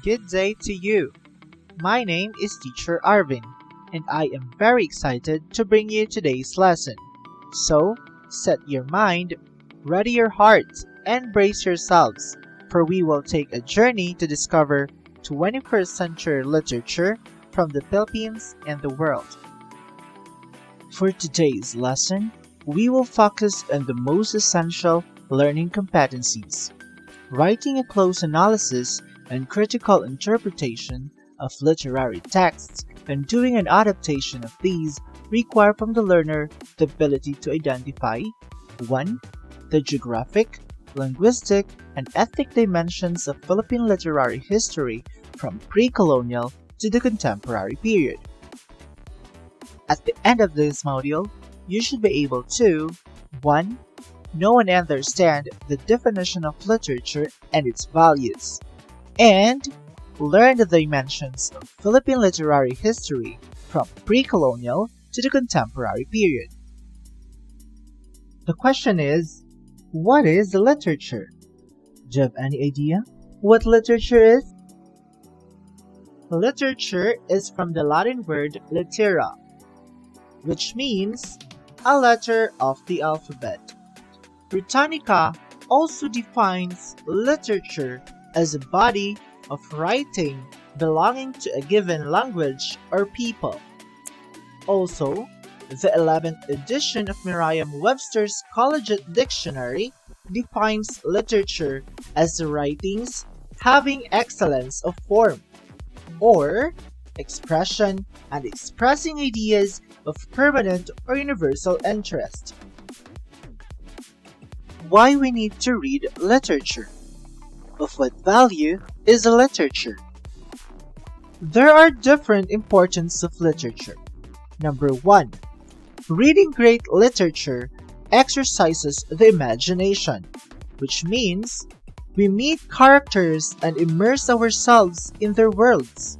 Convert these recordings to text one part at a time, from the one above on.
Good day to you. My name is Teacher Arvin, and I am very excited to bring you today's lesson. So, set your mind, ready your heart, and brace yourselves, for we will take a journey to discover 21st century literature from the Philippines and the world. For today's lesson, we will focus on the most essential learning competencies: writing a close analysis and critical interpretation of literary texts, and doing an adaptation of these require from the learner the ability to identify 1. The geographic, linguistic, and ethnic dimensions of Philippine literary history from pre-colonial to the contemporary period. At the end of this module, you should be able to 1. Know and understand the definition of literature and its values, and learn the dimensions of Philippine literary history from pre-colonial to the contemporary period. The question is, what is literature? Do you have any idea what literature is? Literature is from the Latin word litera, which means a letter of the alphabet. Britannica also defines literature as a body of writing belonging to a given language or people. Also, the 11th edition of Merriam-Webster's Collegiate Dictionary defines literature as the writings having excellence of form, or expression and expressing ideas of permanent or universal interest. Why we need to read literature? Of what value is literature? There are different importance of literature. Number 1. Reading great literature exercises the imagination, which means we meet characters and immerse ourselves in their worlds,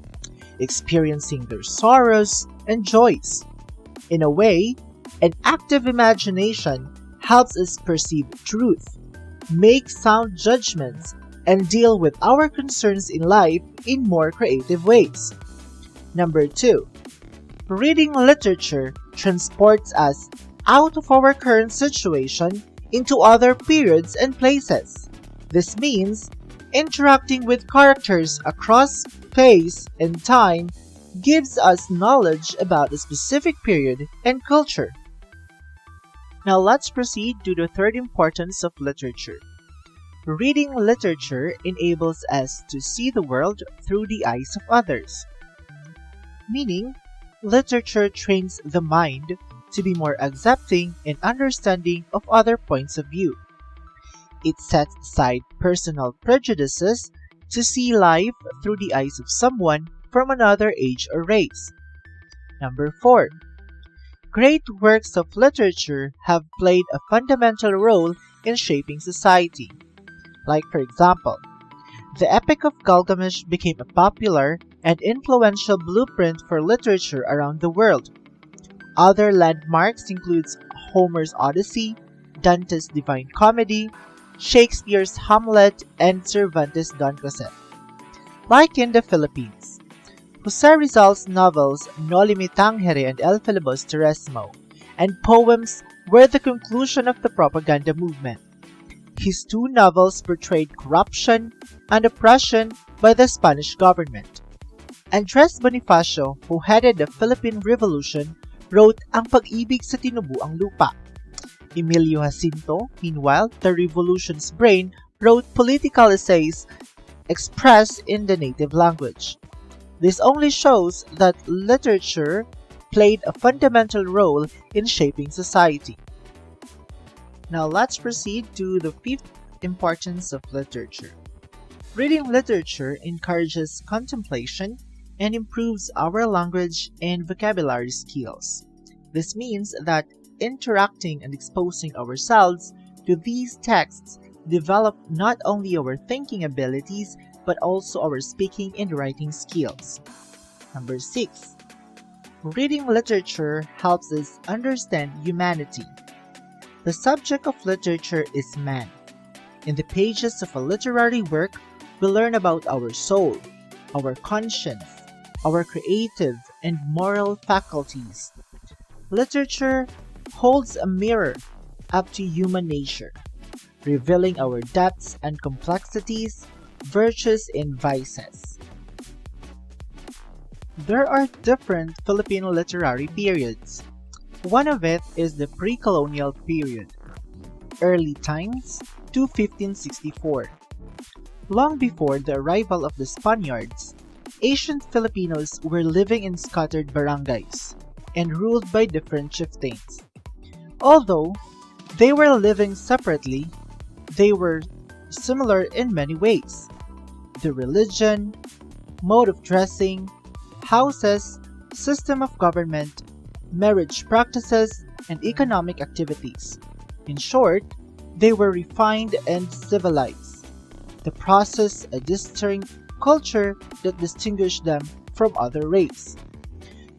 experiencing their sorrows and joys. In a way, an active imagination helps us perceive truth, make sound judgments, and deal with our concerns in life in more creative ways. Number 2. Reading literature transports us out of our current situation into other periods and places. This means interacting with characters across space and time gives us knowledge about a specific period and culture. Now let's proceed to the third importance of literature. Reading literature enables us to see the world through the eyes of others. Meaning, literature trains the mind to be more accepting and understanding of other points of view. It sets aside personal prejudices to see life through the eyes of someone from another age or race. Number 4. Great works of literature have played a fundamental role in shaping society. Like, for example, the Epic of Gilgamesh became a popular and influential blueprint for literature around the world. Other landmarks include Homer's Odyssey, Dante's Divine Comedy, Shakespeare's Hamlet, and Cervantes' Don Quixote. Like in the Philippines, Jose Rizal's novels No Limitangere and El Filibusterismo and poems were the conclusion of the propaganda movement. His 2 novels portrayed corruption and oppression by the Spanish government. Andres Bonifacio, who headed the Philippine Revolution, wrote Ang Pag-ibig sa Tinubuang Lupa. Emilio Jacinto, meanwhile, the revolution's brain, wrote political essays expressed in the native language. This only shows that literature played a fundamental role in shaping society. Now let's proceed to the 5th importance of literature. Reading literature encourages contemplation and improves our language and vocabulary skills. This means that interacting and exposing ourselves to these texts develop not only our thinking abilities but also our speaking and writing skills. Number 6. Reading literature helps us understand humanity. The subject of literature is man. In the pages of a literary work, we learn about our soul, our conscience, our creative and moral faculties. Literature holds a mirror up to human nature, revealing our depths and complexities, virtues and vices. There are different Filipino literary periods. One of it is the pre-colonial period, early times to 1564. Long before the arrival of the Spaniards, ancient Filipinos were living in scattered barangays and ruled by different chieftains. Although they were living separately, they were similar in many ways. The religion, mode of dressing, houses, system of government, marriage practices, and economic activities. In short, they were refined and civilized. The process a distinct culture that distinguished them from other races.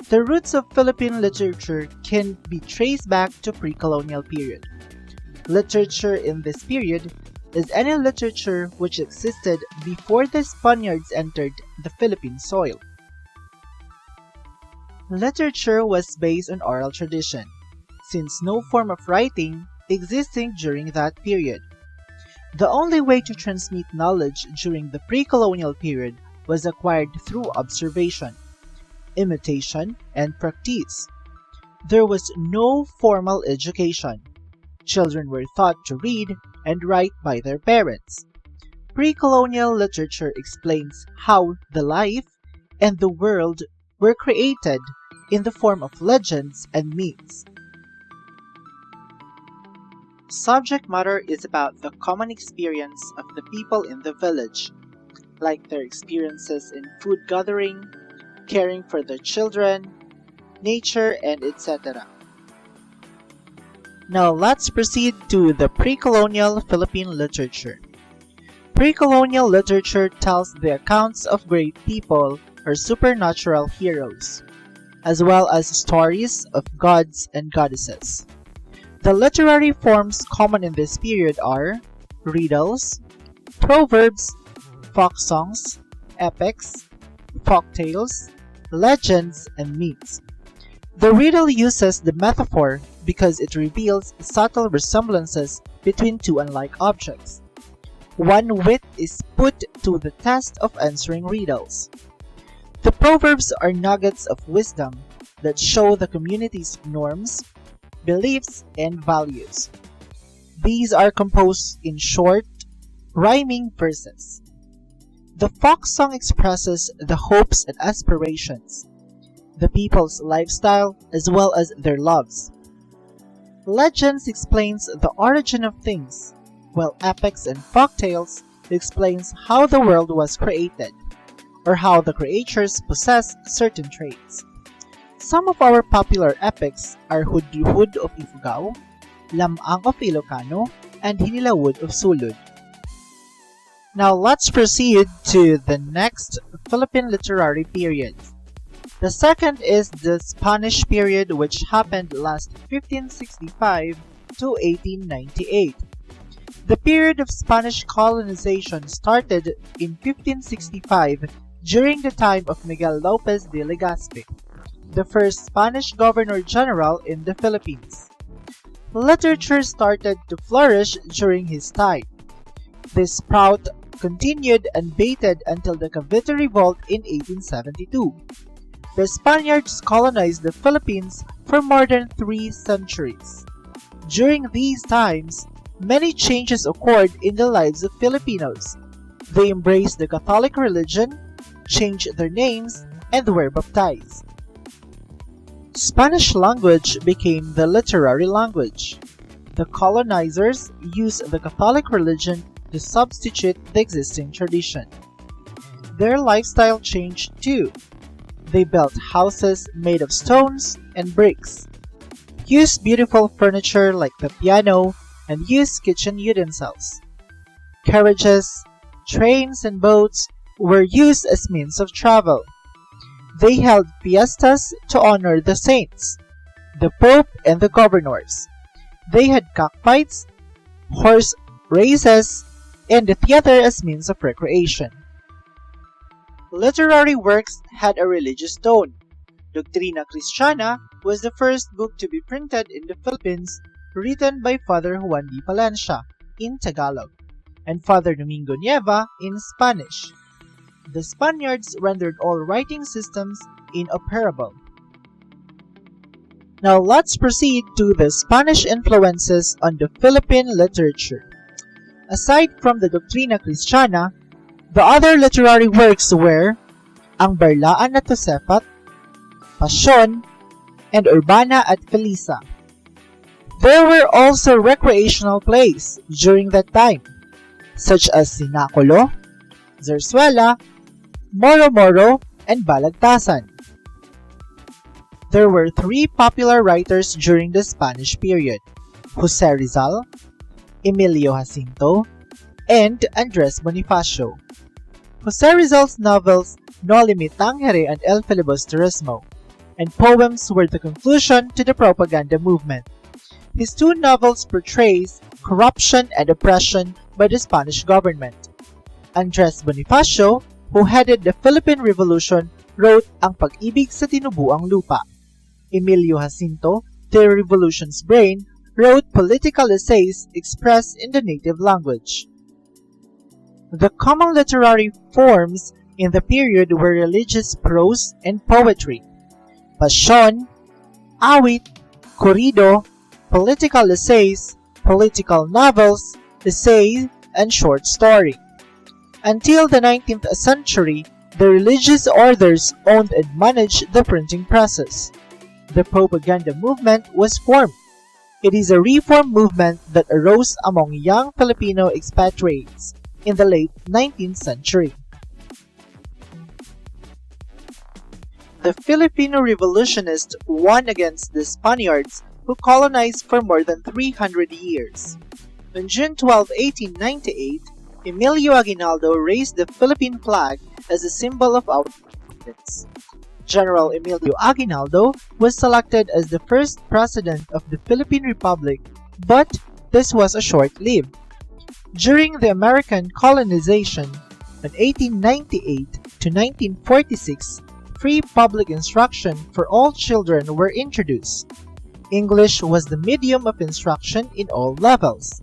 The roots of Philippine literature can be traced back to pre-colonial period. Literature in this period is any literature which existed before the Spaniards entered the Philippine soil. Literature was based on oral tradition, since no form of writing existing during that period. The only way to transmit knowledge during the pre-colonial period was acquired through observation, imitation, and practice. There was no formal education. Children were taught to read and write by their parents. Pre-colonial literature explains how the life and the world were created in the form of legends and myths. Subject matter is about the common experience of the people in the village, like their experiences in food gathering, caring for their children, nature, and etc. Now let's proceed to the pre-colonial Philippine literature. Pre-colonial literature tells the accounts of great people or supernatural heroes, as well as stories of gods and goddesses. The literary forms common in this period are riddles, proverbs, folk songs, epics, folktales, legends, and myths. The riddle uses the metaphor because it reveals subtle resemblances between two unlike objects. One wit is put to the test of answering riddles. The proverbs are nuggets of wisdom that show the community's norms, beliefs, and values. These are composed in short, rhyming verses. The folk song expresses the hopes and aspirations, the people's lifestyle, as well as their loves. Legends explains the origin of things, while epics and folktales explains how the world was created, or how the creatures possess certain traits. Some of our popular epics are Hudhud of Ifugao, Lamang of Ilocano, and Hinilawod of Sulud. Now let's proceed to the next Philippine literary period. The second is the Spanish period, which happened last 1565 to 1898. The period of Spanish colonization started in 1565 during the time of Miguel Lopez de Legazpi, the first Spanish Governor-General in the Philippines. Literature started to flourish during his time. This sprout continued unabated until the Cavite Revolt in 1872. The Spaniards colonized the Philippines for more than 3 centuries. During these times, many changes occurred in the lives of Filipinos. They embraced the Catholic religion, changed their names, and were baptized. Spanish language became the literary language. The colonizers used the Catholic religion to substitute the existing tradition. Their lifestyle changed too. They built houses made of stones and bricks, used beautiful furniture like the piano, and used kitchen utensils. Carriages, trains, and boats were used as means of travel. They held fiestas to honor the saints, the Pope, and the governors. They had cockfights, horse races, and the theater as means of recreation. Literary works had a religious tone. Doctrina Christiana was the first book to be printed in the Philippines, written by Father Juan de Palencia in Tagalog and Father Domingo Nieva in Spanish. The Spaniards rendered all writing systems inoperable. Now let's proceed to the Spanish influences on the Philippine literature. Aside from the Doctrina Christiana, the other literary works were Ang Barlaan at Tosefat, Pasyon, and Urbana at Felisa. There were also recreational plays during that time, such as Sinakulo, Zarzuela, Moro Moro, and Balagtasan. There were three popular writers during the Spanish period: Jose Rizal, Emilio Jacinto, and Andres Bonifacio. Jose Rizal's novels No Limitangere and El Filibusterismo and poems were the conclusion to the propaganda movement. His two novels portrays corruption and oppression by the Spanish government. Andres Bonifacio, who headed the Philippine Revolution, wrote Ang Pag-ibig sa Tinubuang Lupa. Emilio Jacinto, the revolution's brain, wrote political essays expressed in the native language. The common literary forms in the period were religious prose and poetry, pasyon, awit, corrido, political essays, political novels, essays, and short story. Until the 19th century, the religious orders owned and managed the printing presses. The propaganda movement was formed. It is a reform movement that arose among young Filipino expatriates in the late 19th century. The Filipino revolutionists won against the Spaniards who colonized for more than 300 years. On June 12, 1898, Emilio Aguinaldo raised the Philippine flag as a symbol of our independence. General Emilio Aguinaldo was selected as the first president of the Philippine Republic, but this was a short-lived. During the American colonization, in 1898 to 1946, free public instruction for all children were introduced. English was the medium of instruction in all levels.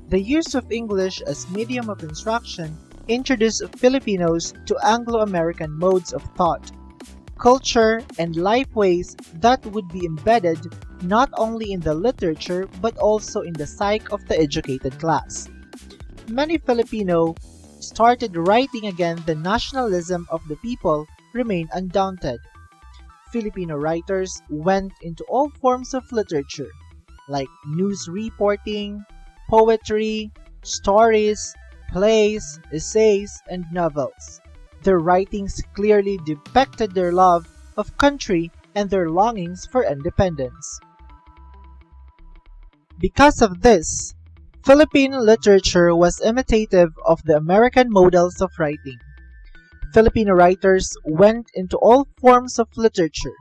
The use of English as medium of instruction introduced Filipinos to Anglo-American modes of thought, culture, and life ways that would be embedded not only in the literature but also in the psyche of the educated class. Many Filipino started writing again. The nationalism of the people remained undaunted. Filipino writers went into all forms of literature, like news reporting, poetry, stories, plays, essays, and novels. Their writings clearly depicted their love of country and their longings for independence. Because of this, Philippine literature was imitative of the American models of writing. Filipino writers went into all forms of literature,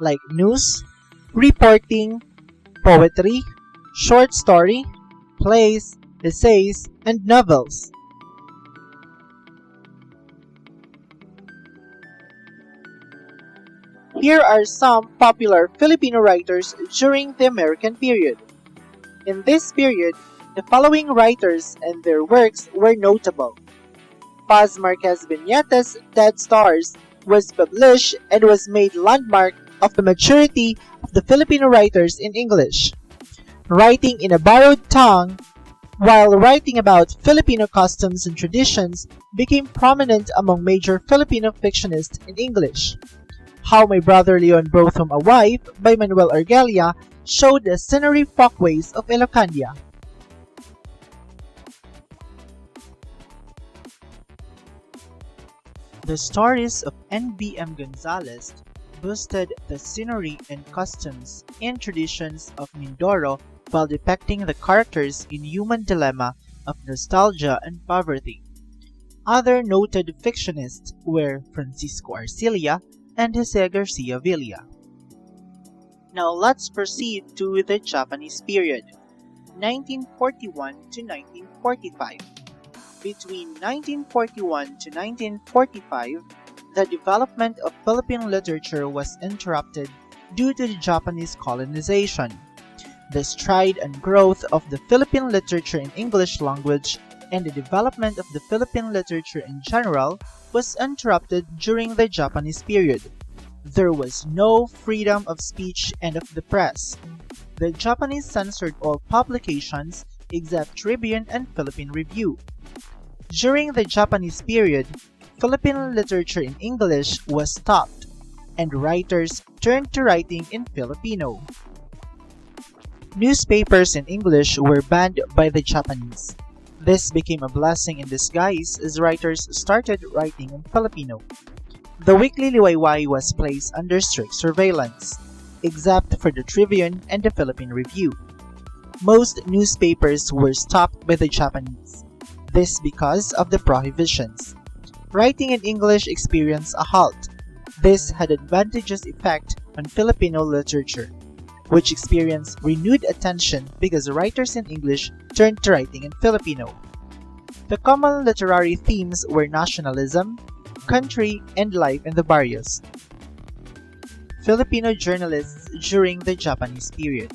like news, reporting, poetry, short story, plays, essays, and novels. Here are some popular Filipino writers during the American period. In this period, the following writers and their works were notable. Paz Marquez Viñetes' Dead Stars was published and was made landmark of the maturity of the Filipino writers in English. Writing in a borrowed tongue, while writing about Filipino customs and traditions became prominent among major Filipino fictionists in English. How My Brother Leon Brought Home a Wife by Manuel Argelia showed the scenery folkways of Ilocania. The stories of NBM Gonzalez boosted the scenery and customs and traditions of Mindoro while depicting the characters in human dilemma of nostalgia and poverty. Other noted fictionists were Francisco Arcilla and Jose Garcia Villa. Now let's proceed to the Japanese period, 1941 to 1945. Between 1941 to 1945, the development of Philippine literature was interrupted due to the Japanese colonization. The stride and growth of the Philippine literature in English language and the development of the Philippine literature in general was interrupted during the Japanese period. There was no freedom of speech and of the press. The Japanese censored all publications except Tribune and Philippine Review. During the Japanese period, Philippine literature in English was stopped, and writers turned to writing in Filipino. Newspapers in English were banned by the Japanese. This became a blessing in disguise as writers started writing in Filipino. The weekly Liwayway was placed under strict surveillance, except for the Tribune and the Philippine Review. Most newspapers were stopped by the Japanese. This because of the prohibitions. Writing in English experienced a halt. This had advantageous effect on Filipino literature, which experienced renewed attention because writers in English turned to writing in Filipino. The common literary themes were nationalism, country, and life in the barrios. Filipino journalists during the Japanese period.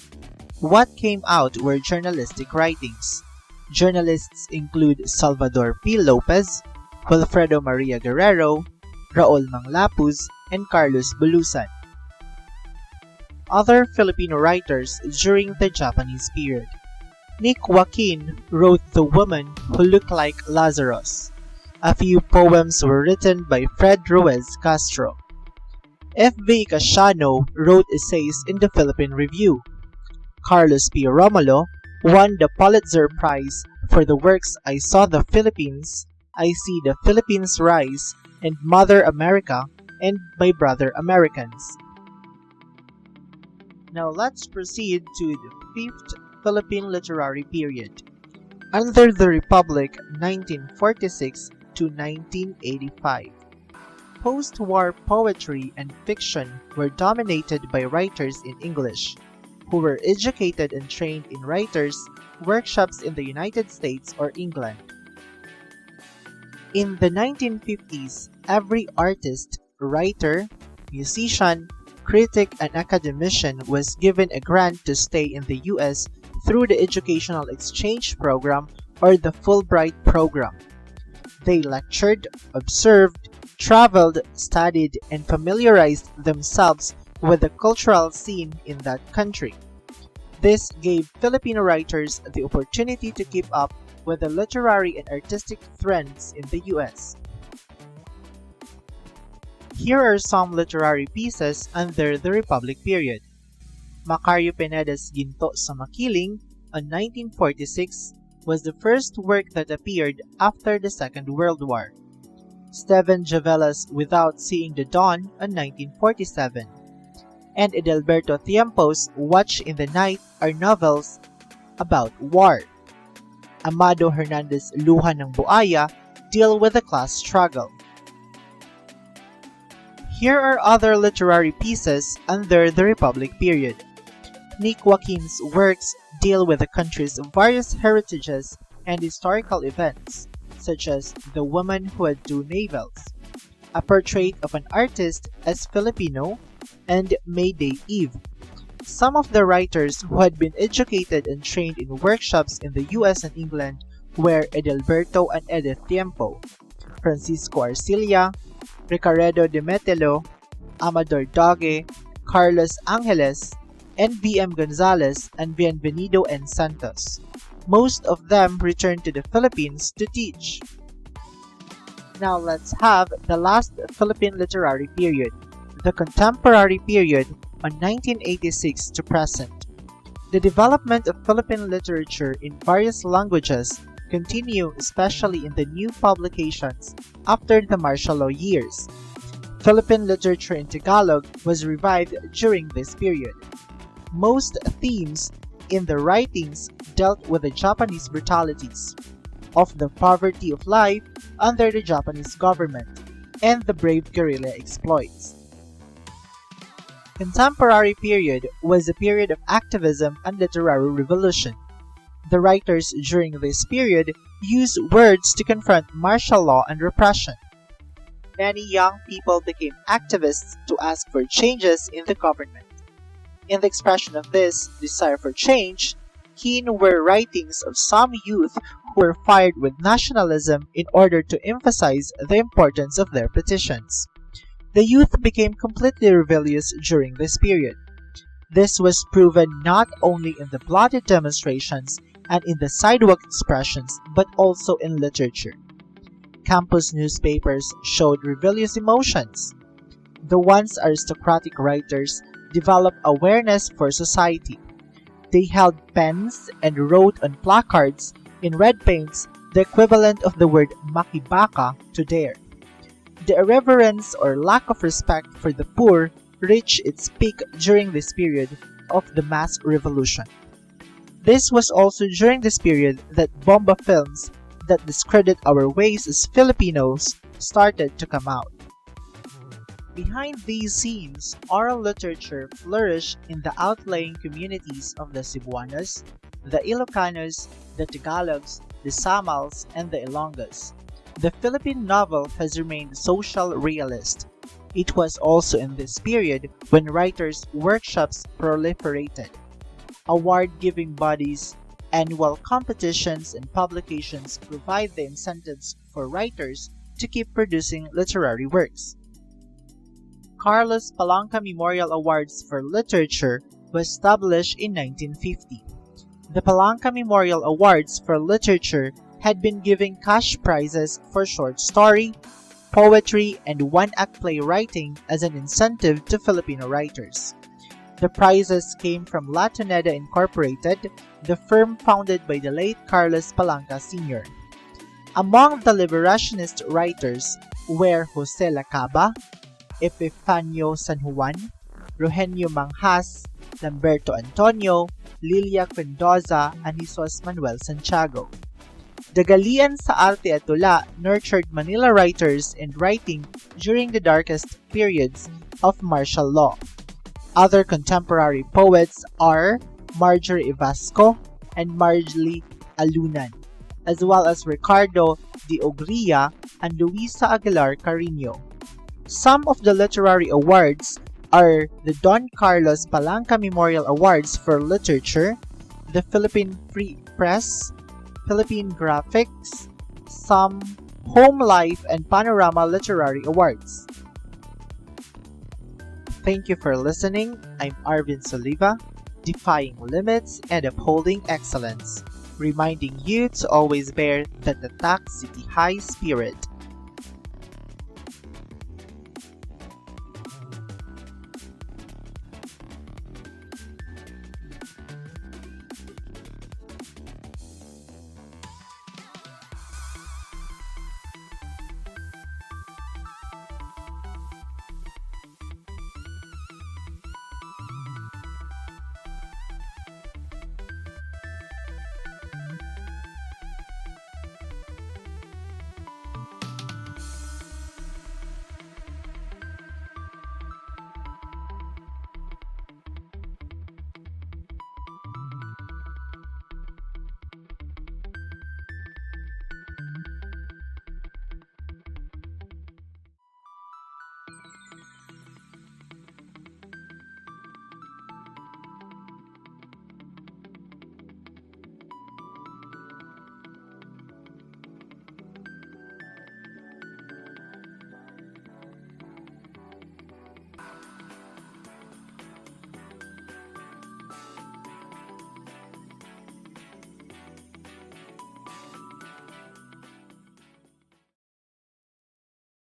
What came out were journalistic writings. Journalists include Salvador P. Lopez, Wilfredo Maria Guerrero, Raul Manglapuz, and Carlos Bulusan. Other Filipino writers during the Japanese period. Nick Joaquin wrote The Woman Who Looked Like Lazarus. A few poems were written by Fred Ruiz Castro. F.V. Casiano wrote essays in the Philippine Review. Carlos P. Romulo won the Pulitzer Prize for the works I Saw the Philippines, I See the Philippines Rise, and Mother America, and My Brother Americans. Now let's proceed to the fifth Philippine literary period. Under the Republic, 1946 to 1985. Post-war poetry and fiction were dominated by writers in English, who were educated and trained in writers' workshops in the United States or England. In the 1950s, every artist, writer, musician, critic, and academician was given a grant to stay in the U.S. through the Educational Exchange Program or the Fulbright Program. They lectured, observed, traveled, studied, and familiarized themselves with the cultural scene in that country. This gave Filipino writers the opportunity to keep up with the literary and artistic trends in the U.S. Here are some literary pieces under the Republic period. Macario Pineda's Ginto sa Makiling on 1946 was the first work that appeared after the Second World War. Steven Javella's Without Seeing the Dawn on 1947, and Edelberto Tiempo's Watch in the Night are novels about war. Amado Hernandez's Luha ng Buaya deal with the class struggle. Here are other literary pieces under the Republic period. Nick Joaquin's works deal with the country's various heritages and historical events, such as The Woman Who Had Two Navels, A Portrait of an Artist as Filipino, and May Day Eve. Some of the writers who had been educated and trained in workshops in the US and England were Edelberto and Edith Tiempo, Francisco Arcilla, Ricaredo de Metelo, Amador Doge, Carlos Angeles, NBM Gonzalez, and Bienvenido N. Santos. Most of them returned to the Philippines to teach. Now let's have the last Philippine literary period, the contemporary period on 1986 to present. The development of Philippine literature in various languages continue especially in the new publications after the martial law years. Philippine literature in Tagalog was revived during this period. Most themes in the writings dealt with the Japanese brutalities, of the poverty of life under the Japanese government, and the brave guerrilla exploits. Contemporary period was a period of activism and literary revolution. The writers during this period used words to confront martial law and repression. Many young people became activists to ask for changes in the government. In the expression of this desire for change, keen were writings of some youth who were fired with nationalism in order to emphasize the importance of their petitions. The youth became completely rebellious during this period. This was proven not only in the bloody demonstrations and in the sidewalk expressions, but also in literature. Campus newspapers showed rebellious emotions. The once aristocratic writers developed awareness for society. They held pens and wrote on placards in red paints the equivalent of the word makibaka to dare. The irreverence or lack of respect for the poor reached its peak during this period of the mass revolution. This was also during this period that bomba films that discredit our ways as Filipinos started to come out. Behind these scenes, oral literature flourished in the outlying communities of the Cebuanos, the Ilocanos, the Tagalogs, the Samals, and the Ilongas. The Philippine novel has remained social realist. It was also in this period when writers' workshops proliferated. Award-giving bodies, annual competitions, and publications provide the incentives for writers to keep producing literary works. Carlos Palanca Memorial Awards for Literature was established in 1950. The Palanca Memorial Awards for Literature had been giving cash prizes for short story, poetry, and one-act play writing as an incentive to Filipino writers. The prizes came from Latineda Incorporated, the firm founded by the late Carlos Palanca Sr. Among the liberationist writers were Jose Lacaba, Epifanio San Juan, Eugenio Manghas, Lamberto Antonio, Lilia Quindoza, and Jesus Manuel Santiago. Dagalian sa Arte at Tula nurtured Manila writers and writing during the darkest periods of martial law. Other contemporary poets are Marjorie Evasco and Marjorie Alunan, as well as Ricardo de Ogria and Luisa Aguilar Carino. Some of the literary awards are the Don Carlos Palanca Memorial Awards for Literature, the Philippine Free Press, Philippine Graphics, some Home Life and Panorama Literary Awards. Thank you for listening. I'm Arvin Soliva, defying limits and upholding excellence, reminding you to always bear that attack city high spirit.